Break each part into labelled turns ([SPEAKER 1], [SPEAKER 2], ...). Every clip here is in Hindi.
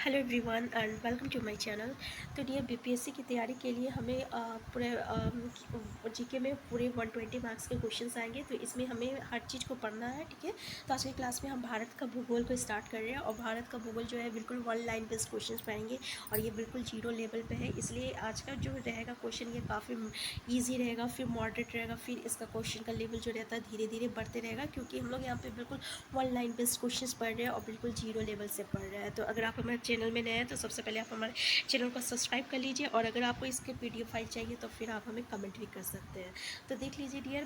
[SPEAKER 1] Hello everyone and welcome to my channel. तो डियर बीपीएससी की तैयारी के लिए हमें पूरे जीके में पूरे 120 मार्क्स के क्वेश्चंस आएंगे। तो इसमें हमें हर चीज़ को पढ़ना है, ठीक है। तो आज की क्लास में हम भारत का भूगोल को स्टार्ट कर रहे हैं और भारत का भूगोल जो है बिल्कुल वन लाइन बेस्ड क्वेश्चन पढ़ेंगे और ये बिल्कुल जीरो लेवल पे है। इसलिए आज का जो रहेगा क्वेश्चन ये काफ़ी ईजी रहेगा, फिर मॉडरेट रहेगा, फिर इसका क्वेश्चन का लेवल जो रहता है धीरे धीरे बढ़ते रहेगा, क्योंकि हम लोग यहाँ पे बिल्कुल वन लाइन बेस्ड क्वेश्चंस पढ़ रहे हैं और बिल्कुल जीरो लेवल से पढ़ रहे हैं। तो अगर आप हमारे चैनल में नए हैं तो सबसे पहले आप हमारे चैनल को सब्सक्राइब कर लीजिए, और अगर आपको इसके पीडीएफ फाइल चाहिए तो फिर आप हमें कमेंट भी कर सकते हैं। तो देख लीजिए डियर,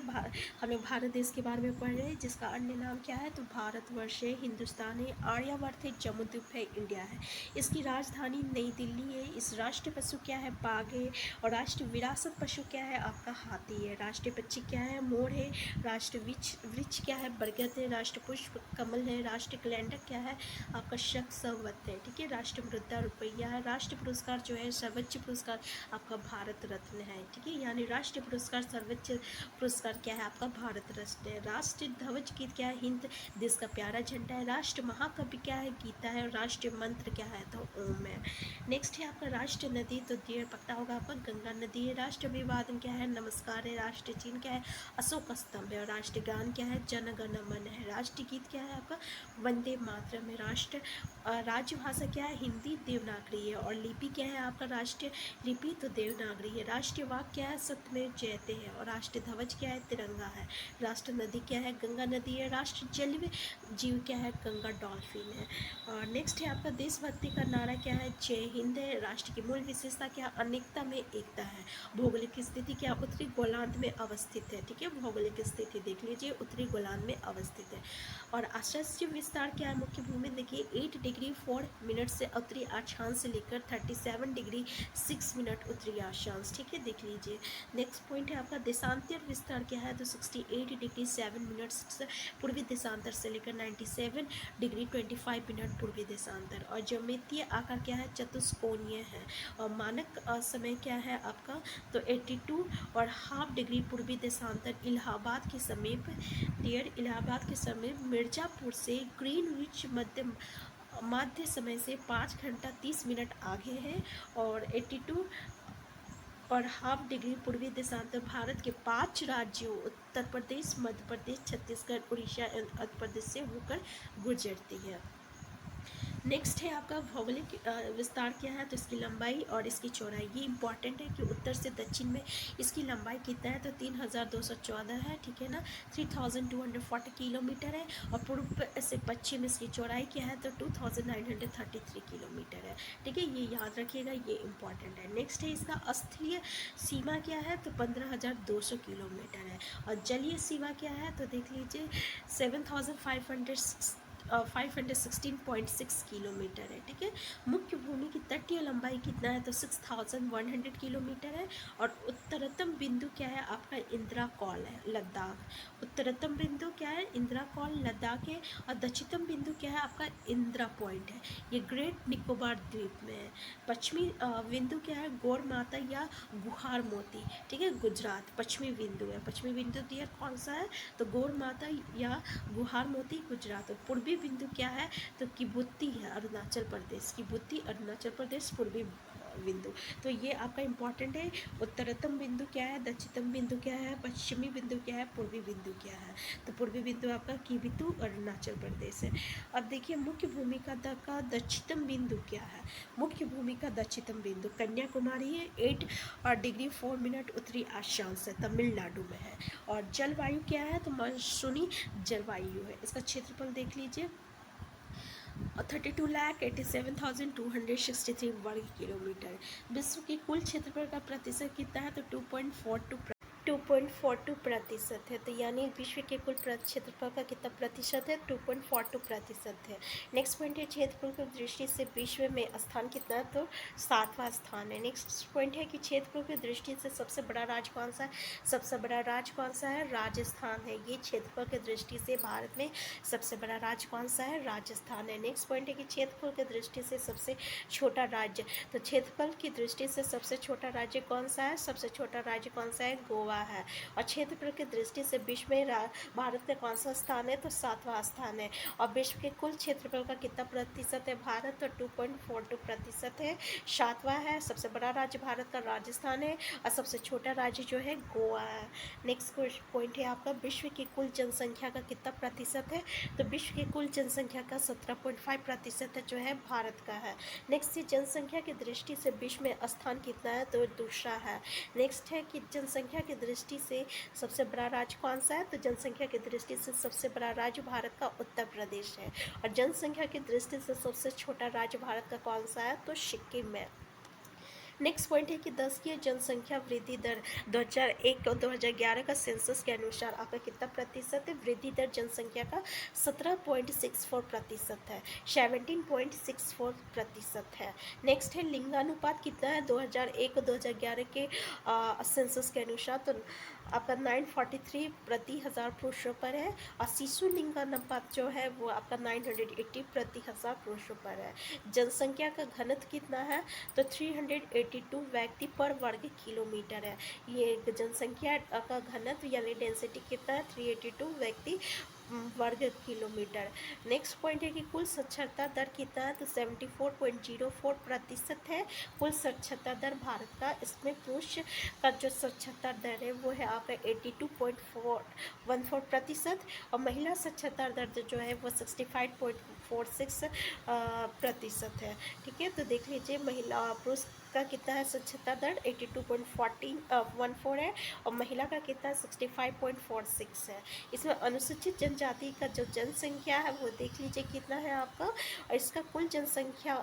[SPEAKER 1] हम लोग भारत देश के बारे में पढ़ रहे हैं, जिसका अन्य नाम क्या है, तो भारतवर्ष है, हिंदुस्तान है, आर्यावर्त है, जम्मूद्वीप है, इंडिया है। इसकी राजधानी नई दिल्ली है। इस राष्ट्र पशु क्या है, बाघ है। और राष्ट्रीय विरासत पशु क्या है, आपका हाथी है। राष्ट्रीय पक्षी क्या है, मोर है। राष्ट्रीय वृक्ष क्या है, बरगद है। राष्ट्र पुष्प कमल है। राष्ट्रीय कैलेंडर क्या है, आपका शक है, ठीक है। राष्ट्रीय मुद्रा रुपया है। राष्ट्रीय पुरस्कार जो है, सर्वोच्च पुरस्कार आपका भारत रत्न है, ठीक है। यानी राष्ट्रीय पुरस्कार सर्वोच्च पुरस्कार क्या है, आपका भारत रत्न है। राष्ट्रीय ध्वज गीत क्या है, हिंद देश का प्यारा झंडा है। राष्ट्र महाकाव्य क्या है, गीता है। और राष्ट्रीय मंत्र क्या है, तो ओम है। नेक्स्ट है आपका राष्ट्रीय नदी, तो डियर पता होगा आपका गंगा नदी है। राष्ट्रीय अभिवादन क्या है, नमस्कार है। राष्ट्रीय चिन्ह क्या है, अशोक स्तंभ है। और राष्ट्रीय गान क्या है, जन गण मन है। राष्ट्रीय गीत क्या है आपका, वंदे मातरम है। राजभाषा क्या है, हिंदी देवनागरी है। और लिपि क्या है आपका, राष्ट्रीय लिपि तो देवनागरी है। राष्ट्रीय वाक्य क्या है, सत्यमेव जयते है। और राष्ट्रीय ध्वज क्या है, तिरंगा है। राष्ट्रीय नदी क्या है, गंगा नदी है। राष्ट्रीय जलीय जीव क्या है, गंगा डॉल्फिन है। और नेक्स्ट है आपका देशभक्ति का नारा क्या है, जय हिंद है। राष्ट्र की मूल विशेषता क्या, अनेकता में एकता है। भौगोलिक स्थिति क्या, उत्तरी गोलार्ध में अवस्थित है, ठीक है। भौगोलिक स्थिति देख लीजिए, उत्तरी गोलार्ध में अवस्थित है। और आश्चर्य विस्तार क्या है, मुख्य भूमि देखिए 8 डिग्री 4 मिनट से उत्तरी अक्षांश से लेकर 37 डिग्री 6 मिनट उत्तरी अक्षांश, ठीक है, देख लीजिए। नेक्स्ट पॉइंट है आपका देशांतर विस्तार क्या है, तो 68 डिग्री 7 मिनट से पूर्वी देशांतर से लेकर 97 डिग्री 25 मिनट पूर्वी देशांतर। और ज्यामितीय आकार क्या है, चतुष्कोणीय है। और मानक समय क्या है आपका, तो 82 और हाफ डिग्री पूर्वी देशांतर इलाहाबाद के समीप, डियर इलाहाबाद के समीप मिर्जापुर से ग्रीनविच मध्य समय से 5 घंटा 30 मिनट आगे है। और 82 और हाफ डिग्री पूर्वी देशांतर भारत के 5 राज्यों उत्तर प्रदेश, मध्य प्रदेश, छत्तीसगढ़, उड़ीसा एवं आंध्र प्रदेश से होकर गुजरती है। नेक्स्ट है आपका भौगोलिक विस्तार क्या है, तो इसकी लंबाई और इसकी चौड़ाई, ये इंपॉर्टेंट है कि उत्तर से दक्षिण में इसकी लंबाई कितना है, तो 3214 है, ठीक है ना। 3240 किलोमीटर है। और पूर्व से पश्चिम इसकी चौड़ाई क्या है, तो 2933 किलोमीटर है, ठीक है। ये याद रखिएगा, ये इंपॉर्टेंट है। नेक्स्ट है इसका स्थलीय सीमा क्या है, तो 15200 किलोमीटर है। और जलीय सीमा क्या है, तो देख लीजिए 516.6 किलोमीटर है, ठीक है। मुख्य भूमि की तटीय लंबाई कितना है, तो 6100 किलोमीटर है। और उत्तरतम बिंदु क्या है आपका, इंदिरा कौल है, लद्दाख। उत्तरतम बिंदु क्या है, इंदिरा कौल लद्दाख है। और दक्षिणतम बिंदु क्या है आपका, इंदिरा पॉइंट है, ये ग्रेट निकोबार द्वीप में है। पश्चिमी बिंदु क्या है, गौर माता या गुहार मोती, ठीक है, गुजरात पश्चिमी बिंदु है। पश्चिमी बिंदु दिया कौन सा है, तो गौर माता या गुहार मोती, गुजरात। और पूर्वी बिंदु क्या है, तो किबुत्ती है, अरुणाचल प्रदेश। किबुत्ती अरुणाचल प्रदेश पूर्वी बिंदु। तो ये आपका इंपॉर्टेंट है। उत्तरतम बिंदु क्या है, दक्षिणतम बिंदु क्या है, पश्चिमी बिंदु क्या है, पूर्वी बिंदु क्या है, तो पूर्वी बिंदु आपका किबितु अरुणाचल प्रदेश है। अब देखिए मुख्य भूमिका का दक्षिणतम बिंदु क्या है। मुख्य भूमिका दक्षिणतम बिंदु कन्याकुमारी है, 8 और डिग्री 4 मिनट उत्तरी अक्षांश है, तमिलनाडु में है। और जलवायु क्या है, तो मानसूनी जलवायु है। इसका क्षेत्रफल देख लीजिए 32,87,263 वर्ग किलोमीटर। विश्व के कुल क्षेत्रफल का प्रतिशत कितना है, तो 2.42% है। तो यानी विश्व के कुल क्षेत्रफल का कितना प्रतिशत है, 2.42% है। नेक्स्ट पॉइंट है क्षेत्रफल की दृष्टि से विश्व में स्थान कितना है, तो 7वां स्थान है। नेक्स्ट पॉइंट है कि क्षेत्रफल की दृष्टि से सबसे बड़ा राज्य कौन सा है, सबसे बड़ा राज्य कौन सा है, राजस्थान है। ये क्षेत्रफल की दृष्टि से भारत में सबसे बड़ा राज्य कौन सा है, राजस्थान है। नेक्स्ट पॉइंट है कि क्षेत्रफल की दृष्टि से सबसे छोटा राज्य, तो क्षेत्रफल की दृष्टि से सबसे छोटा राज्य कौन सा है, सबसे छोटा राज्य कौन सा है, गोवा गोवा है। और क्षेत्रफल की दृष्टि से विश्व में भारत का कौन सा स्थान है, तो 7वां स्थान है। और विश्व के कुल क्षेत्रफल का कितना प्रतिशत है भारत, तो 2.42% है, 7वां है। सबसे बड़ा राज्य भारत का राजस्थान है और सबसे छोटा राज्य जो है गोवा है। नेक्स्ट पॉइंट है आपका, विश्व की कुल जनसंख्या का कितना प्रतिशत है, तो विश्व की कुल जनसंख्या का 17.5% जो है भारत का है। नेक्स्ट है जनसंख्या की दृष्टि से विश्व में स्थान कितना है, तो दूसरा है। नेक्स्ट है कि जनसंख्या की दृष्टि से सबसे बड़ा राज्य कौन सा है, तो जनसंख्या की दृष्टि से सबसे बड़ा राज्य भारत का उत्तर प्रदेश है। और जनसंख्या की दृष्टि से सबसे छोटा राज्य भारत का कौन सा है, तो सिक्किम है। नेक्स्ट पॉइंट है कि 10 की जनसंख्या वृद्धि दर 2001 और 2011 का सेंसस के अनुसार आपका कितना प्रतिशत है, वृद्धि दर जनसंख्या का 17.64% है, 17.64% है। नेक्स्ट है लिंगानुपात कितना है 2001 और 2011 के सेंसस के अनुसार, तो आपका 943 प्रति हज़ार पुरुषों पर है। और शिशु लिंगानुपात जो है वो आपका 980 प्रति हज़ार पुरुषों पर है। जनसंख्या का घनत्व कितना है, तो 382 व्यक्ति पर वर्ग किलोमीटर है। ये जनसंख्या का घनत्व यानी डेंसिटी कितना है, 382 व्यक्ति वर्ग किलोमीटर। नेक्स्ट पॉइंट है कि कुल साक्षरता दर कितना है, तो 74.04% है कुल साक्षरता दर भारत का। इसमें पुरुष का जो साक्षरता दर है वो है आपका 82.14% और महिला साक्षरता दर जो है वो 65.46% है। ठीक है, तो देख लीजिए महिला पुरुष का कितना है साक्षरता दर 82.14 है और महिला का कितना 65.46 है। इसमें अनुसूचित जनजाति का जो जनसंख्या है वो देख लीजिए कितना है आपका, और इसका कुल जनसंख्या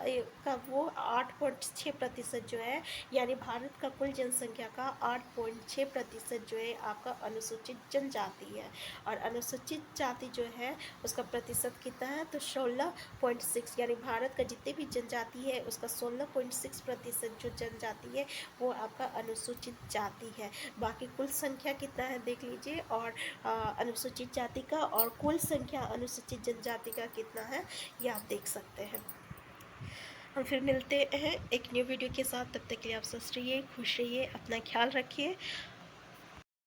[SPEAKER 1] का वो 8.6% जो है, यानी भारत का कुल जनसंख्या का 8.6% जो है आपका अनुसूचित जनजाति है। और अनुसूचित जाति जो है उसका प्रतिशत कितना है, तो 16.6, यानी भारत का जितने भी जनजाति है उसका 16.6% जो जनजाति है वो आपका अनुसूचित जाति है। बाकी कुल संख्या कितना है देख लीजिए, और अनुसूचित जाति का और कुल संख्या अनुसूचित जनजाति का कितना है ये आप देख सकते हैं। हम फिर मिलते हैं एक न्यू वीडियो के साथ, तब तक के लिए आप स्वस्थ रहिए, खुश रहिए, अपना ख्याल रखिए।